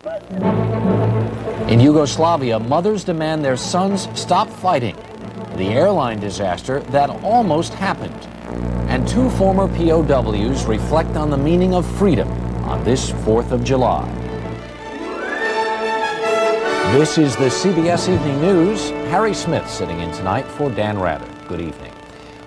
In Yugoslavia, mothers demand their sons stop fighting. The airline disaster that almost happened. And two former POWs reflect on the meaning of freedom on this 4th of July. This is the CBS Evening News. Harry Smith sitting in tonight for Dan Rather. Good evening.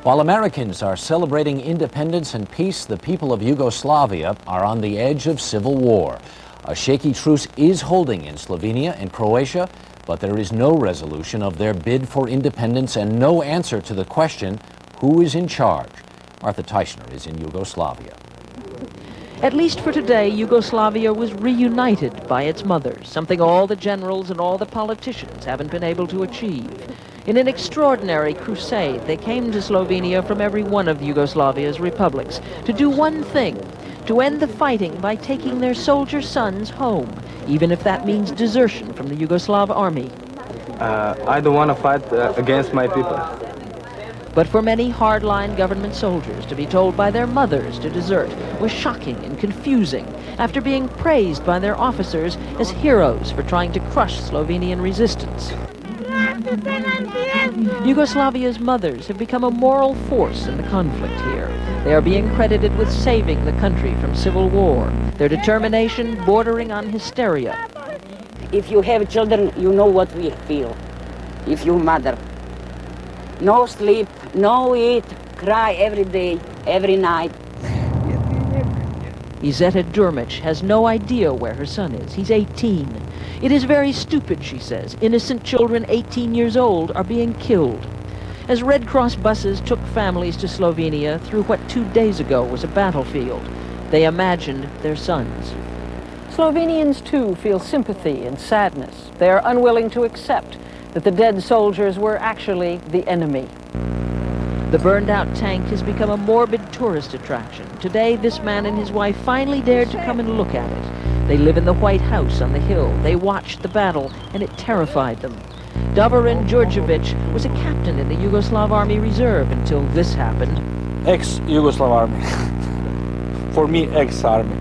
While Americans are celebrating independence and peace, the people of Yugoslavia are on the edge of civil war. A shaky truce is holding in Slovenia and Croatia, but there is no resolution of their bid for independence and no answer to the question, who is in charge? Martha Teichner is in Yugoslavia. At least for today, Yugoslavia was reunited by its mothers, something all the generals and all the politicians haven't been able to achieve. In an extraordinary crusade, they came to Slovenia from every one of Yugoslavia's republics to do one thing, to end the fighting by taking their soldier sons home, even if that means desertion from the Yugoslav army. I don't want to fight against my people. But for many hardline government soldiers, to be told by their mothers to desert was shocking and confusing after being praised by their officers as heroes for trying to crush Slovenian resistance. Yugoslavia's mothers have become a moral force in the conflict here. They are being credited with saving the country from civil war, their determination bordering on hysteria. If you have children, you know what we feel. If you're mother. No sleep, no eat, cry every day, every night. Izeta Durmic has no idea where her son is. He's 18. It is very stupid, she says. Innocent children 18 years old are being killed. As Red Cross buses took families to Slovenia through what 2 days ago was a battlefield, they imagined their sons. Slovenians, too, feel sympathy and sadness. They are unwilling to accept that the dead soldiers were actually the enemy. The burned-out tank has become a morbid tourist attraction. Today, this man and his wife finally dared to come and look at it. They live in the White House on the hill. They watched the battle, and it terrified them. Davorin Djordjevic was a captain in the Yugoslav Army Reserve until this happened. Ex-Yugoslav Army. For me, ex-Army.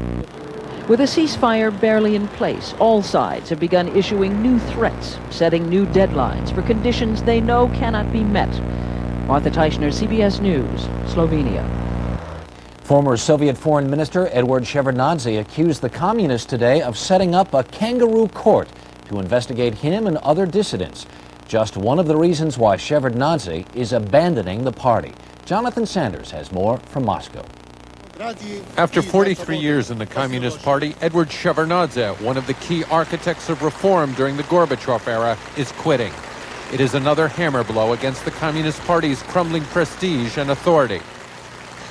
With a ceasefire barely in place, all sides have begun issuing new threats, setting new deadlines for conditions they know cannot be met. Martha Teichner, CBS News, Slovenia. Former Soviet Foreign Minister Edward Shevardnadze accused the communists today of setting up a kangaroo court to investigate him and other dissidents. Just one of the reasons why Shevardnadze is abandoning the party. Jonathan Sanders has more from Moscow. After 43 years in the Communist Party, Edward Shevardnadze, one of the key architects of reform during the Gorbachev era, is quitting. It is another hammer blow against the Communist Party's crumbling prestige and authority.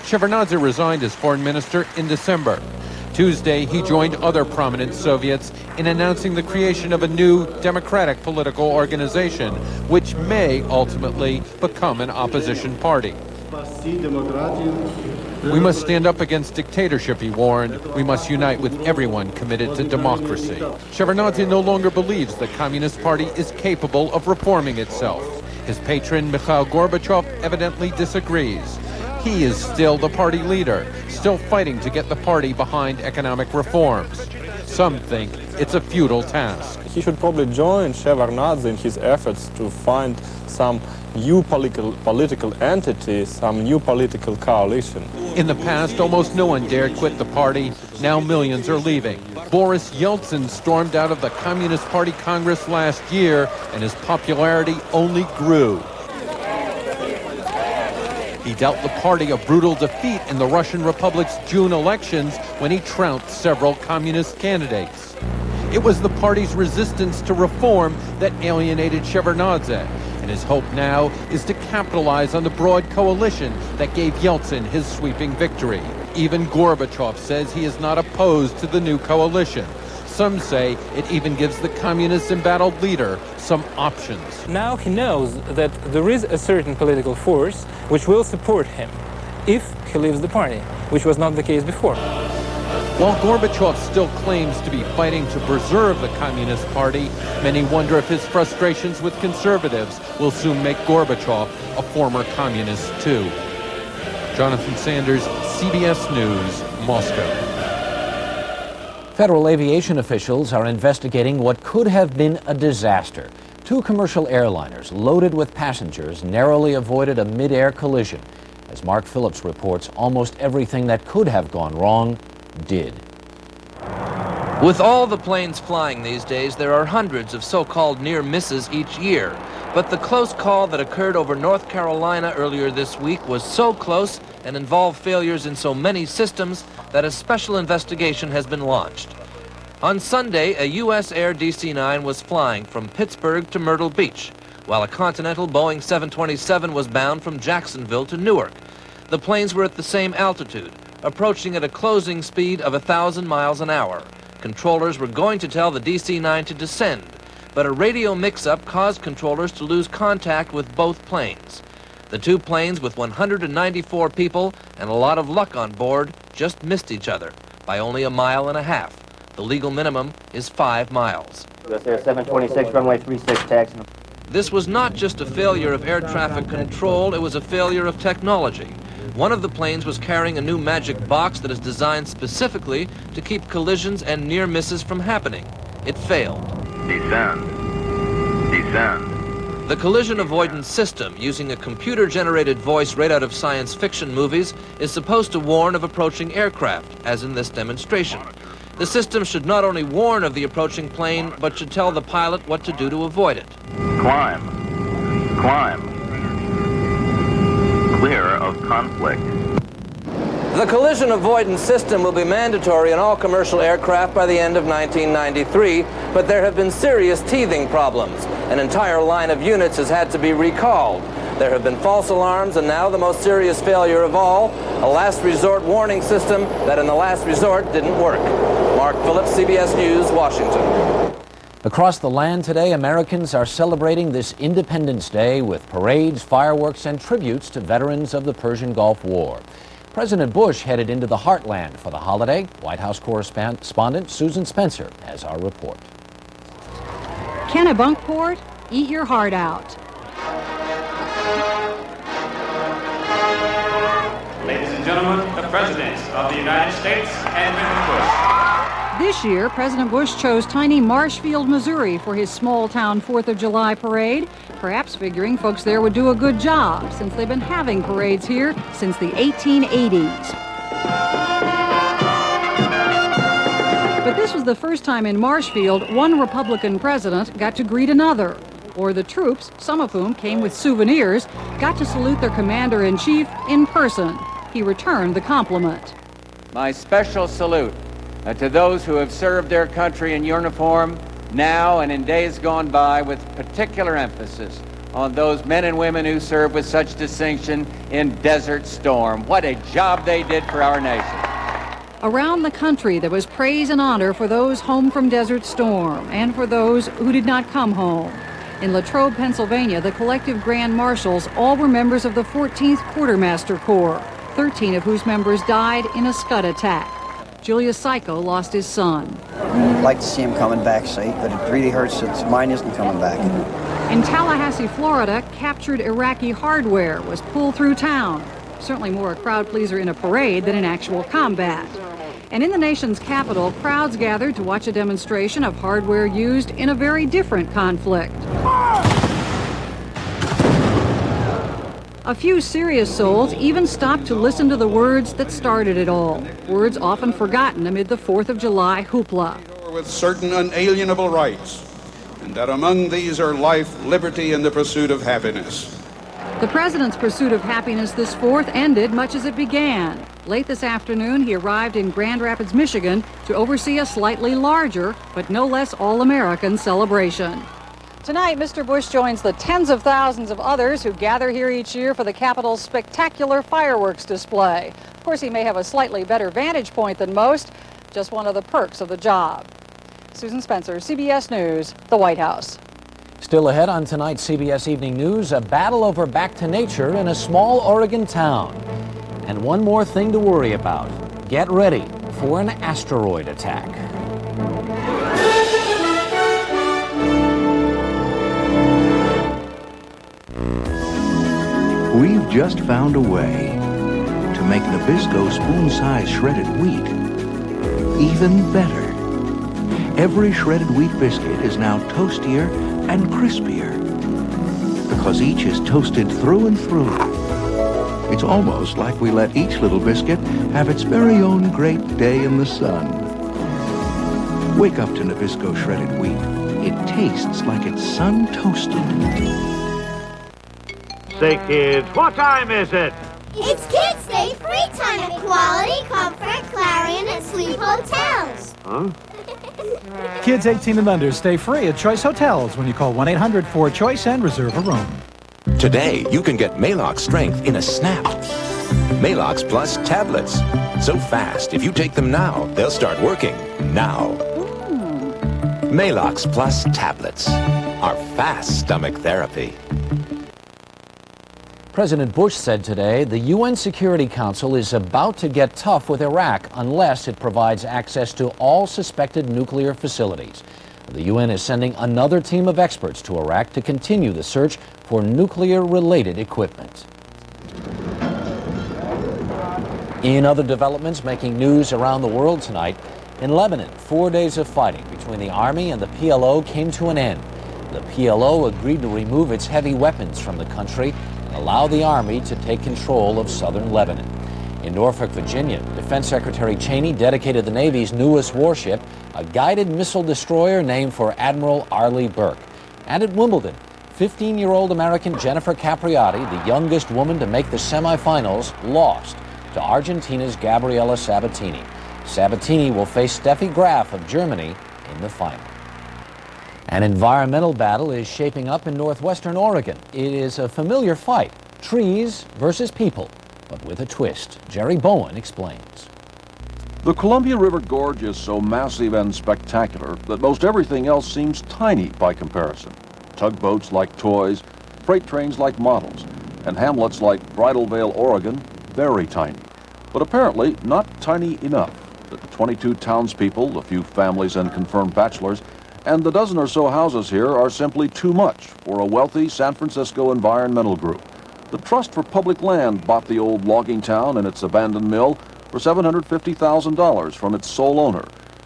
Shevardnadze resigned as foreign minister in December. Tuesday, he joined other prominent Soviets in announcing the creation of a new democratic political organization, which may ultimately become an opposition party. We must stand up against dictatorship, he warned. We must unite with everyone committed to democracy. Shevardnadze no longer believes the Communist Party is capable of reforming itself. His patron, Mikhail Gorbachev, evidently disagrees. He is still the party leader, still fighting to get the party behind economic reforms. Some think it's a futile task. He should probably join Shevardnadze in his efforts to find some new political entity, some new political coalition. In the past, almost no one dared quit the party. Now millions are leaving. Boris Yeltsin stormed out of the Communist Party Congress last year, and his popularity only grew. He dealt the party a brutal defeat in the Russian Republic's June elections when he trounced several communist candidates. It was the party's resistance to reform that alienated Shevardnadze, and his hope now is to capitalize on the broad coalition that gave Yeltsin his sweeping victory. Even Gorbachev says he is not opposed to the new coalition. Some say it even gives the communist embattled leader some options. Now he knows that there is a certain political force which will support him if he leaves the party, which was not the case before. While Gorbachev still claims to be fighting to preserve the Communist Party, many wonder if his frustrations with conservatives will soon make Gorbachev a former communist too. Jonathan Sanders, CBS News, Moscow. Federal aviation officials are investigating what could have been a disaster. Two commercial airliners loaded with passengers narrowly avoided a mid-air collision. As Mark Phillips reports, almost everything that could have gone wrong did. With all the planes flying these days, there are hundreds of so-called near misses each year. But the close call that occurred over North Carolina earlier this week was so close and involved failures in so many systems that a special investigation has been launched. On Sunday, a U.S. Air DC-9 was flying from Pittsburgh to Myrtle Beach, while a Continental Boeing 727 was bound from Jacksonville to Newark. The planes were at the same altitude, approaching at a closing speed of 1,000 miles an hour. Controllers were going to tell the DC-9 to descend, but a radio mix-up caused controllers to lose contact with both planes. The two planes, with 194 people and a lot of luck on board, just missed each other by only 1.5 miles. The legal minimum is 5 miles. US Air 726, runway 36, taxi. This was not just a failure of air traffic control, it was a failure of technology. One of the planes was carrying a new magic box that is designed specifically to keep collisions and near misses from happening. It failed. Descend. Descend. The collision avoidance system, using a computer-generated voice right out of science fiction movies, is supposed to warn of approaching aircraft, as in this demonstration. The system should not only warn of the approaching plane, but should tell the pilot what to do to avoid it. Climb. Climb. Clear of conflict. The collision avoidance system will be mandatory in all commercial aircraft by the end of 1993, but there have been serious teething problems. An entire line of units has had to be recalled. There have been false alarms, and now the most serious failure of all, a last resort warning system that in the last resort didn't work. Mark Phillips, CBS News, Washington. Across the land today, Americans are celebrating this Independence Day with parades, fireworks, and tributes to veterans of the Persian Gulf War. President Bush headed into the heartland for the holiday. White House correspondent Susan Spencer has our report. Kennebunkport, eat your heart out. Ladies and gentlemen, the President of the United States, President Bush. This year, President Bush chose tiny Marshfield, Missouri for his small-town 4th of July parade, perhaps figuring folks there would do a good job since they've been having parades here since the 1880s. But this was the first time in Marshfield one Republican president got to greet another, or the troops, some of whom came with souvenirs, got to salute their commander-in-chief in person. He returned the compliment. My special salute to those who have served their country in uniform now and in days gone by, with particular emphasis on those men and women who serve with such distinction in Desert Storm. What a job they did for our nation. Around the country, there was praise and honor for those home from Desert Storm and for those who did not come home. In Latrobe, Pennsylvania, the collective grand marshals all were members of the 14th Quartermaster Corps, 13 of whose members died in a Scud attack. Julius Psycho lost his son. I'd like to see him coming back safe, but it really hurts that mine isn't coming back. In Tallahassee, Florida, captured Iraqi hardware was pulled through town. Certainly more a crowd pleaser in a parade than in actual combat. And in the nation's capital, crowds gathered to watch a demonstration of hardware used in a very different conflict. A few serious souls even stopped to listen to the words that started it all, words often forgotten amid the 4th of July hoopla. With certain unalienable rights, and that among these are life, liberty, and the pursuit of happiness. The president's pursuit of happiness this 4th ended much as it began. Late this afternoon, he arrived in Grand Rapids, Michigan to oversee a slightly larger, but no less all-American celebration. Tonight, Mr. Bush joins the tens of thousands of others who gather here each year for the Capitol's spectacular fireworks display. Of course, he may have a slightly better vantage point than most, just one of the perks of the job. Susan Spencer, CBS News, the White House. Still ahead on tonight's CBS Evening News, a battle over back to nature in a small Oregon town. And one more thing to worry about. Get ready for an asteroid attack. We've just found a way to make Nabisco spoon-sized shredded wheat even better. every shredded wheat biscuit is now toastier and crispier. Because each is toasted through and through. It's almost like we let each little biscuit have its very own great day in the sun. Wake up to Nabisco shredded wheat. It tastes like it's sun-toasted. Say, kids, what time is it? It's Kids Day free time at Quality, Comfort, Clarion, and Sleep Hotels. Huh? Kids 18 and under stay free at Choice Hotels when you call 1-800-4CHOICE and reserve a room. Today, you can get Maalox strength in a snap. Maalox Plus tablets. So fast, if you take them now, they'll start working now. Maalox Plus tablets are fast stomach therapy. President Bush said today the UN Security Council is about to get tough with Iraq unless it provides access to all suspected nuclear facilities. The UN is sending another team of experts to Iraq to continue the search for nuclear-related equipment. In other developments making news around the world tonight, in Lebanon, 4 days of fighting between the army and the PLO came to an end. The PLO agreed to remove its heavy weapons from the country and allow the army to take control of southern Lebanon. In Norfolk, Virginia, Defense Secretary Cheney dedicated the Navy's newest warship, a guided missile destroyer named for Admiral Arleigh Burke. And at Wimbledon, 15-year-old American Jennifer Capriati, the youngest woman to make the semifinals, lost to Argentina's Gabriela Sabatini. Sabatini will face Steffi Graf of Germany in the final. An environmental battle is shaping up in northwestern Oregon. It is a familiar fight, trees versus people, but with a twist. Jerry Bowen explains. The Columbia River Gorge is so massive and spectacular that most everything else seems tiny by comparison. Tugboats like toys, freight trains like models, and hamlets like Bridal Veil, Oregon, very tiny. But apparently not tiny enough that the 22 townspeople, a few families and confirmed bachelors, and the dozen or so houses here are simply too much for a wealthy San Francisco environmental group. The Trust for Public Land bought the old logging town and its abandoned mill for $750,000 from its sole owner,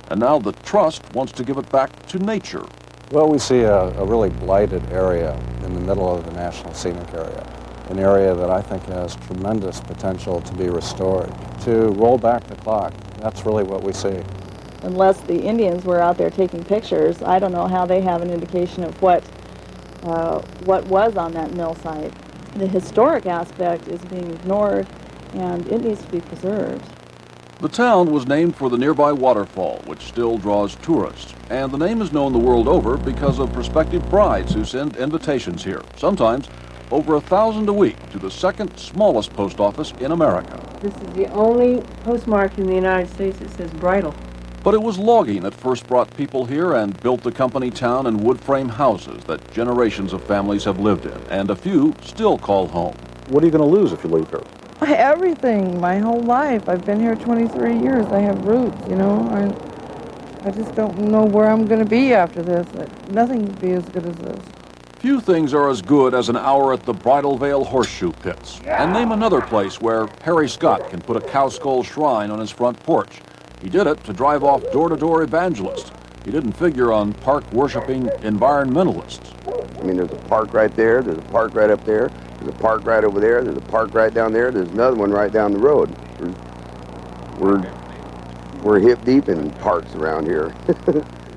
and now the Trust wants to give it back to nature. Well, we see a really blighted area in the middle of the National Scenic Area, an area that I think has tremendous potential to be restored, to roll back the clock. That's really what we see. Unless the Indians were out there taking pictures, I don't know how they have an indication of what was on that mill site. The historic aspect is being ignored, and it needs to be preserved. The town was named for the nearby waterfall, which still draws tourists, and the name is known the world over because of prospective brides who send invitations here, sometimes over 1,000 a week, to the second smallest post office in America. This is the only postmark in the United States that says bridal. But it was logging that first brought people here and built the company town and wood frame houses that generations of families have lived in, and a few still call home. What are you going to lose if you leave here? Everything, my whole life. I've been here 23 years. I have roots, you know. I just don't know where I'm going to be after this. Nothing would be as good as this. Few things are as good as an hour at the Bridal Veil Horseshoe Pits. And name another place where Harry Scott can put a cow skull shrine on his front porch. He did it to drive off door-to-door evangelists. He didn't figure on park-worshipping environmentalists. I mean, there's a park right there, there's a park right up there, there's a park right over there, there's a park right down there, there's another one right down the road. We're hip deep in parks around here.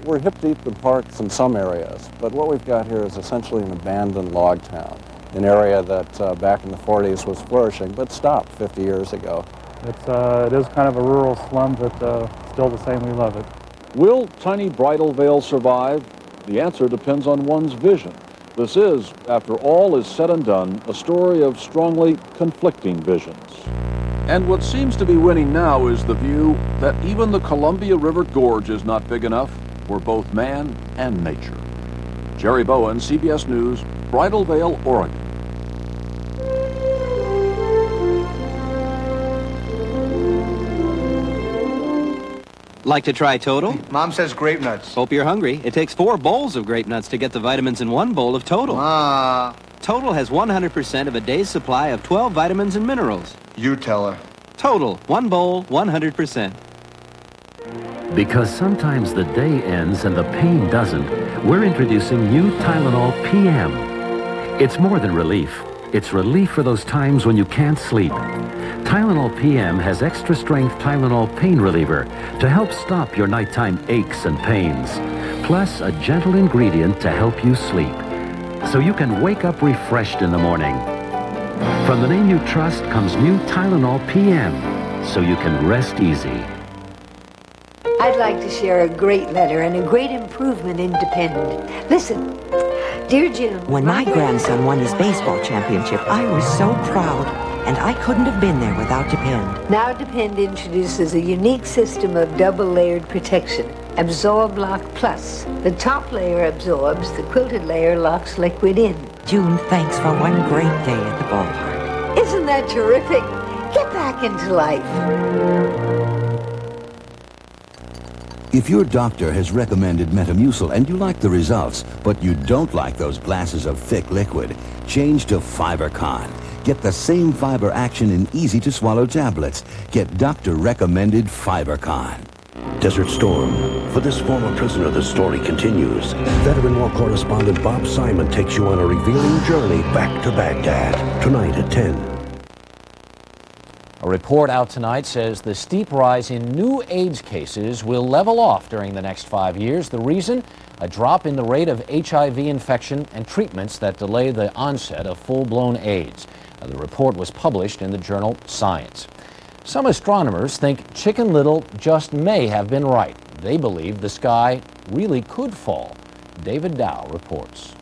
We're hip deep in parks in some areas, but what we've got here is essentially an abandoned log town, an area that back in the 40s was flourishing, but stopped 50 years ago. It is kind of a rural slum, but still the same, we love it. Will tiny Bridal Veil survive? The answer depends on one's vision. This is, after all is said and done, a story of strongly conflicting visions. And what seems to be winning now is the view that even the Columbia River Gorge is not big enough for both man and nature. Jerry Bowen, CBS News, Bridal Veil, Oregon. Like to try Total? Mom says grape nuts. Hope you're hungry. It takes 4 bowls of grape nuts to get the vitamins in 1 bowl of Total. Total has 100% of a day's supply of 12 vitamins and minerals. You tell her. Total, 1 bowl, 100%. Because sometimes the day ends and the pain doesn't, we're introducing new Tylenol PM. It's more than relief. It's relief for those times when you can't sleep. Tylenol PM has extra strength Tylenol pain reliever to help stop your nighttime aches and pains, plus a gentle ingredient to help you sleep, so you can wake up refreshed in the morning. From the name you trust comes new Tylenol PM, so you can rest easy. I'd like to share a great letter and a great improvement in Depend. Listen. Dear Jim, when my grandson won his baseball championship, I was so proud, and I couldn't have been there without Depend. Now Depend introduces a unique system of double-layered protection. Absorb Lock Plus. The top layer absorbs, the quilted layer locks liquid in. June, thanks for one great day at the ballpark. Isn't that terrific? Get back into life. If your doctor has recommended Metamucil and you like the results, but you don't like those glasses of thick liquid, change to FiberCon. Get the same fiber action in easy-to-swallow tablets. Get doctor-recommended FiberCon. Desert Storm. For this former prisoner, the story continues. Veteran war correspondent Bob Simon takes you on a revealing journey back to Baghdad. Tonight at 10. A report out tonight says the steep rise in new AIDS cases will level off during the next 5 years. The reason? A drop in the rate of HIV infection and treatments that delay the onset of full-blown AIDS. The report was published in the journal Science. Some astronomers think Chicken Little just may have been right. They believe the sky really could fall. David Dow reports.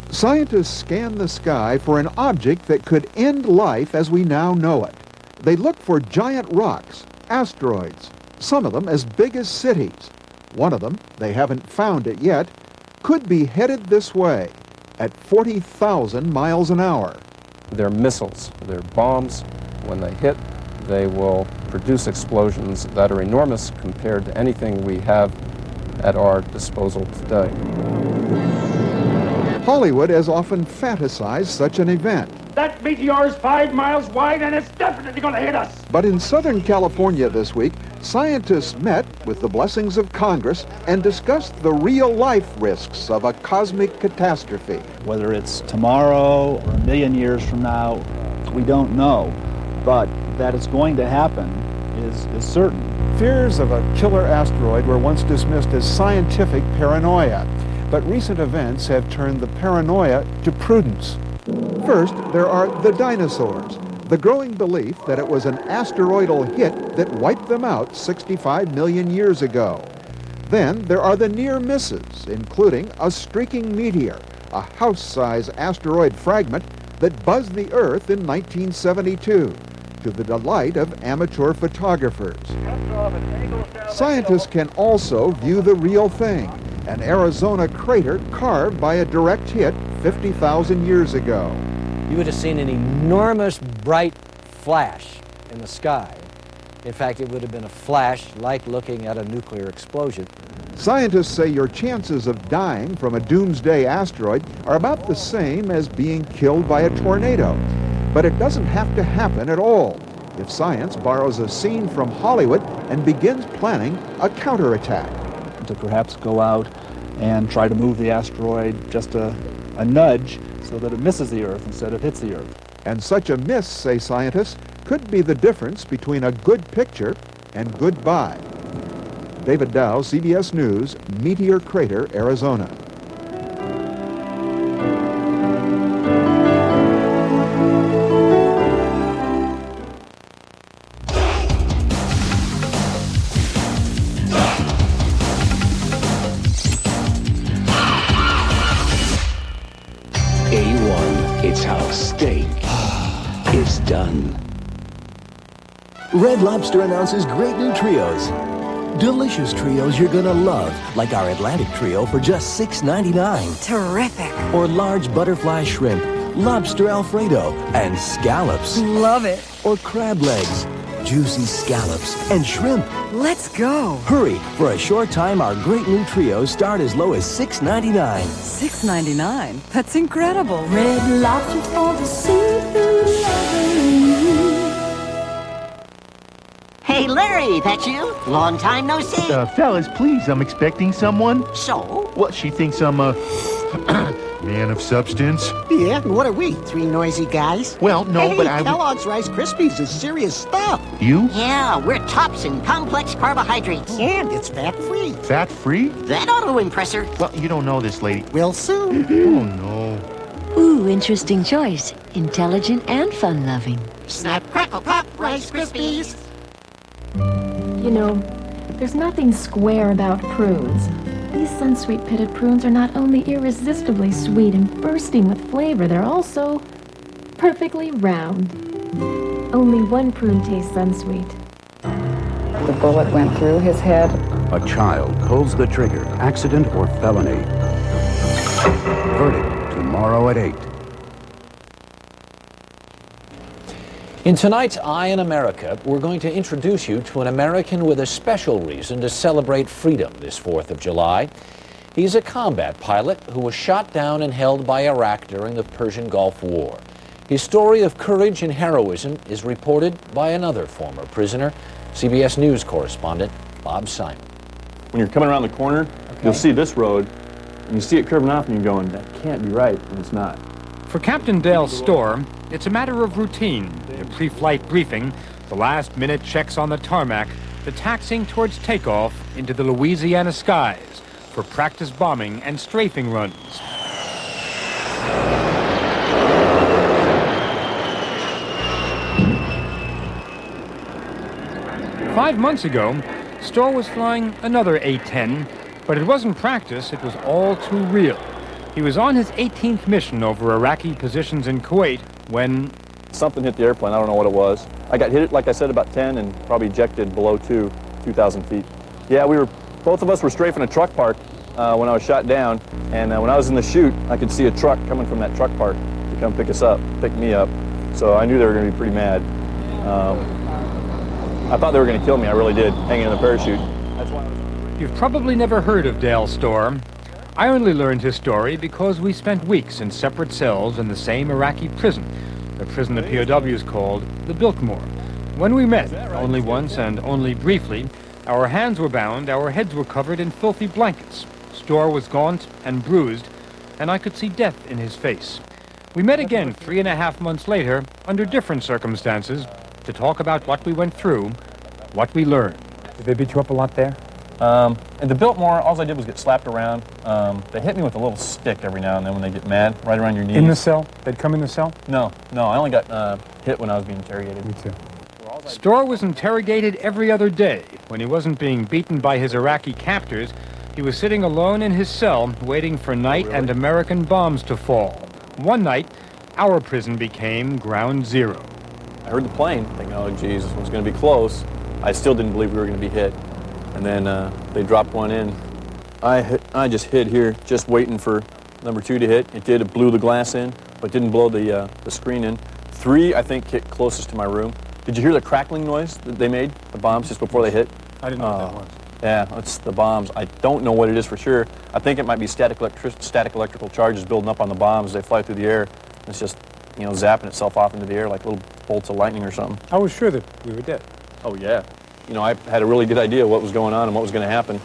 Scientists scan the sky for an object that could end life as we now know it. They look for giant rocks, asteroids, some of them as big as cities. One of them, they haven't found it yet, could be headed this way at 40,000 miles an hour. They're missiles, they're bombs. When they hit, they will produce explosions that are enormous compared to anything we have at our disposal today. Hollywood has often fantasized such an event. That meteor is 5 miles wide and it's definitely going to hit us. But in Southern California this week, scientists met with the blessings of Congress and discussed the real-life risks of a cosmic catastrophe. Whether it's tomorrow or a million years from now, we don't know. But that it's going to happen is certain. Fears of a killer asteroid were once dismissed as scientific paranoia. But recent events have turned the paranoia to prudence. First, there are the dinosaurs, the growing belief that it was an asteroidal hit that wiped them out 65 million years ago. Then there are the near misses, including a streaking meteor, a house-size asteroid fragment that buzzed the Earth in 1972, to the delight of amateur photographers. Scientists can also view the real thing, an Arizona crater carved by a direct hit 50,000 years ago. You would have seen an enormous bright flash in the sky. In fact, it would have been a flash like looking at a nuclear explosion. Scientists say your chances of dying from a doomsday asteroid are about the same as being killed by a tornado. But it doesn't have to happen at all if science borrows a scene from Hollywood and begins planning a counterattack. To perhaps go out and try to move the asteroid just a nudge so that it misses the Earth instead of hits the Earth. And such a miss, say scientists, could be the difference between a good picture and goodbye. David Dow, CBS News, Meteor Crater, Arizona. It's how steak is done. Red Lobster announces great new trios. Delicious trios you're gonna love, like our Atlantic Trio for just $6.99. Terrific. Or large butterfly shrimp, lobster Alfredo, and scallops. Love it. Or crab legs, juicy scallops, and shrimp. Let's go. Hurry, for a short time our great new trios start as low as $6.99. $6.99? That's incredible. Red Lobster for the seafood lover in you. Hey, Larry. Harry, that you? Long time no see. Fellas, please, I'm expecting someone. So? What, she thinks I'm a man of substance? Yeah, and what are we, three noisy guys? Well, no, hey, but I... Kellogg's Rice Krispies is serious stuff. You? Yeah, we're tops in complex carbohydrates. And it's fat-free. Fat-free? That ought to impress her. Well, you don't know this lady. Will soon. Oh, no. Ooh, interesting choice. Intelligent and fun-loving. Snap, crackle, pop, Rice Krispies. You know, there's nothing square about prunes. These Sunsweet pitted prunes are not only irresistibly sweet and bursting with flavor, they're also perfectly round. Only one prune tastes Sunsweet. The bullet went through his head. A child pulls the trigger, accident or felony. Verdict tomorrow at 8. In tonight's Eye in America, we're going to introduce you to an American with a special reason to celebrate freedom this 4th of July. He's a combat pilot who was shot down and held by Iraq during the Persian Gulf War. His story of courage and heroism is reported by another former prisoner, CBS News correspondent Bob Simon. When you're coming around the corner, you'll see this road, and you see it curving off, and you're going, that can't be right, and it's not. For Captain Dale Storr, it's a matter of routine. The pre-flight briefing, the last-minute checks on the tarmac, the taxiing towards takeoff into the Louisiana skies for practice bombing and strafing runs. Five months ago, Storr was flying another A-10, but it wasn't practice, it was all too real. He was on his 18th mission over Iraqi positions in Kuwait when... something hit the airplane, I don't know what it was. I got hit, like I said, about 10 and probably ejected below 2,000 feet. Yeah, both of us were strafing a truck park when I was shot down, and when I was in the chute, I could see a truck coming from that truck park to come pick me up. So I knew they were going to be pretty mad. I thought they were going to kill me, I really did, hanging in the parachute. That's why I was... You've probably never heard of Dale Storr. I only learned his story because we spent weeks in separate cells in the same Iraqi prison, the prison the POWs called the Biltmore. When we met, only once and only briefly, our hands were bound, our heads were covered in filthy blankets. Storr was gaunt and bruised, and I could see death in his face. We met again 3.5 months later, under different circumstances, to talk about what we went through, what we learned. Did they beat you up a lot there? In the Biltmore, all I did was get slapped around. They hit me with a little stick every now and then when they get mad, right around your knees. In the cell? They'd come in the cell? No, I only got hit when I was being interrogated. Me too. Storr was interrogated every other day. When he wasn't being beaten by his Iraqi captors, he was sitting alone in his cell, waiting for night and American bombs to fall. One night, our prison became ground zero. I heard the plane, thinking, oh, geez, this one's going to be close. I still didn't believe we were going to be hit. And then they dropped one in. I just hid here, just waiting for number 2 to hit. It did. It blew the glass in, but didn't blow the screen in. 3, I think, hit closest to my room. Did you hear the crackling noise that they made, the bombs, just before they hit? I didn't know what that was. Yeah, it's the bombs. I don't know what it is for sure. I think it might be static electrical charges building up on the bombs as they fly through the air. It's just, zapping itself off into the air like little bolts of lightning or something. I was sure that we were dead. Oh, yeah. I had a really good idea what was going on and what was going to happen,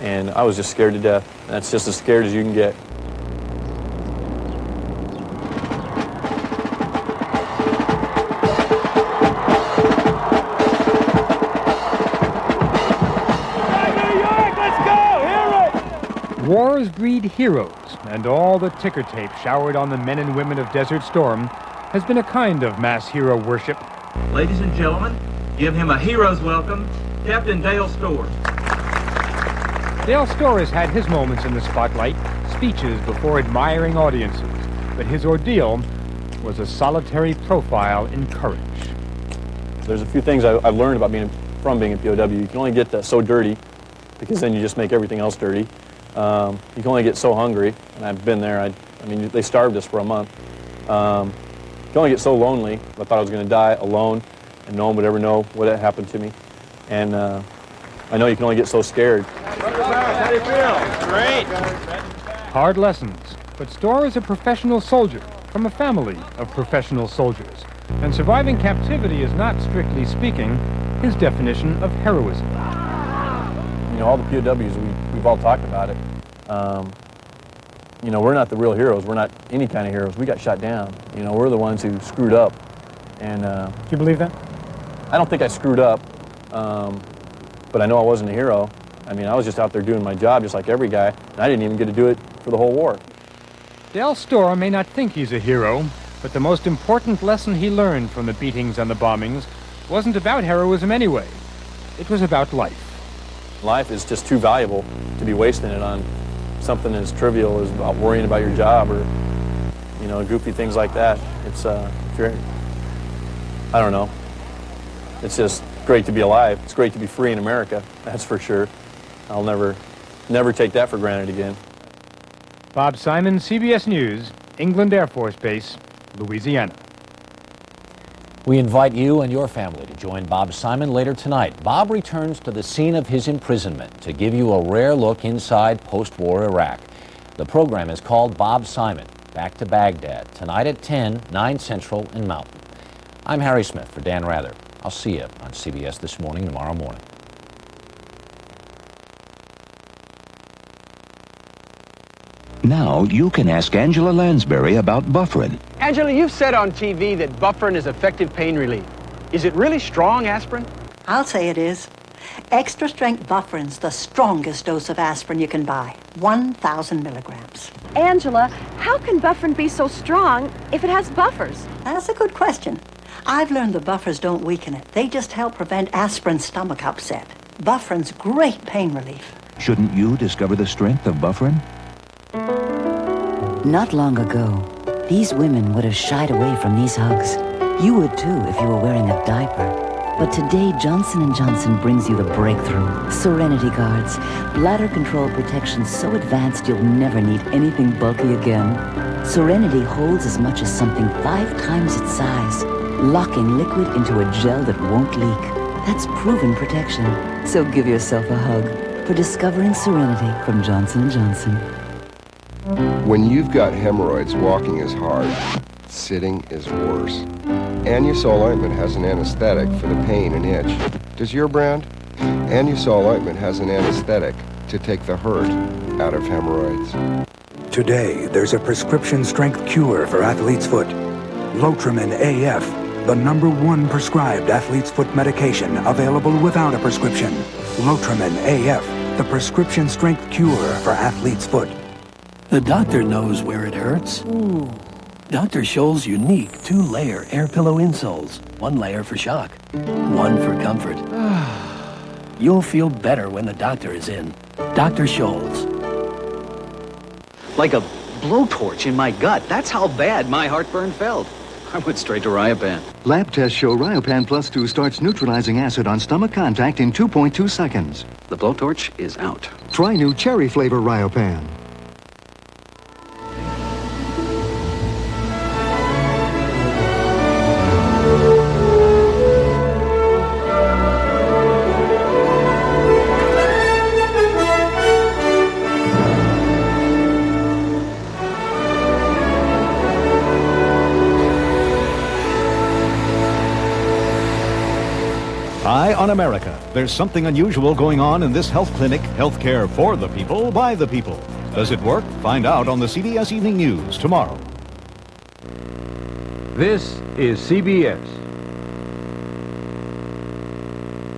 and I was just scared to death. That's just as scared as you can get. Wars breed heroes, and all the ticker tape showered on the men and women of Desert Storm has been a kind of mass hero worship. Ladies and gentlemen, give him a hero's welcome, Captain Dale Storr. Dale Storr has had his moments in the spotlight, speeches before admiring audiences, but his ordeal was a solitary profile in courage. There's a few things I've learned about being a POW. You can only get so dirty because then you just make everything else dirty. You can only get so hungry, and I've been there. I mean, they starved us for a month. You can only get so lonely. I thought I was going to die alone, and no one would ever know what had happened to me. And I know you can only get so scared. How do you feel? Great. Hard lessons, but Storr is a professional soldier from a family of professional soldiers. And surviving captivity is not, strictly speaking, his definition of heroism. You know, all the POWs, we've all talked about it. You know, we're not the real heroes. We're not any kind of heroes. We got shot down. You know, we're the ones who screwed up. And do you believe that? I don't think I screwed up, but I know I wasn't a hero. I mean, I was just out there doing my job just like every guy, and I didn't even get to do it for the whole war. Dale Storr may not think he's a hero, but the most important lesson he learned from the beatings and the bombings wasn't about heroism anyway. It was about life. Life is just too valuable to be wasting it on something as trivial as about worrying about your job or, you know, goofy things like that. It's, I don't know. It's just great to be alive. It's great to be free in America, that's for sure. I'll never take that for granted again. Bob Simon, CBS News, England Air Force Base, Louisiana. We invite you and your family to join Bob Simon later tonight. Bob returns to the scene of his imprisonment to give you a rare look inside post-war Iraq. The program is called Bob Simon, Back to Baghdad, tonight at 10, 9 Central and Mountain. I'm Harry Smith for Dan Rather. I'll see you on CBS This Morning tomorrow morning. Now you can ask Angela Lansbury about Bufferin. Angela, you've said on TV that Bufferin is effective pain relief. Is it really strong aspirin? I'll say it is. Extra strength Bufferin's the strongest dose of aspirin you can buy. 1,000 milligrams. Angela, how can Bufferin be so strong if it has buffers? That's a good question. I've learned the buffers don't weaken it. They just help prevent aspirin's stomach upset. Bufferin's great pain relief. Shouldn't you discover the strength of Bufferin? Not long ago, these women would have shied away from these hugs. You would too if you were wearing a diaper. But today, Johnson & Johnson brings you the breakthrough. Serenity Guards. Bladder control protection so advanced you'll never need anything bulky again. Serenity holds as much as something 5 times its size, locking liquid into a gel that won't leak. That's proven protection. So give yourself a hug for discovering Serenity from Johnson & Johnson. When you've got hemorrhoids, walking is hard. Sitting is worse. Anusol ointment has an anesthetic for the pain and itch. Does your brand? Anusol ointment has an anesthetic to take the hurt out of hemorrhoids. Today, there's a prescription-strength cure for athlete's foot. Lotrimin AF, the #1 prescribed athlete's foot medication available without a prescription. Lotrimin AF, the prescription-strength cure for athlete's foot. The doctor knows where it hurts. Dr. Scholl's unique 2-layer air pillow insoles. 1 layer for shock, 1 for comfort. You'll feel better when the doctor is in. Dr. Scholl's. Like a blowtorch in my gut. That's how bad my heartburn felt. I went straight to Riopan. Lab tests show Riopan Plus 2 starts neutralizing acid on stomach contact in 2.2 seconds. The blowtorch is out. Try new cherry flavor Riopan. Eye on America. There's something unusual going on in this health clinic. Healthcare for the people, by the people. Does it work? Find out on the CBS Evening News tomorrow. This is CBS.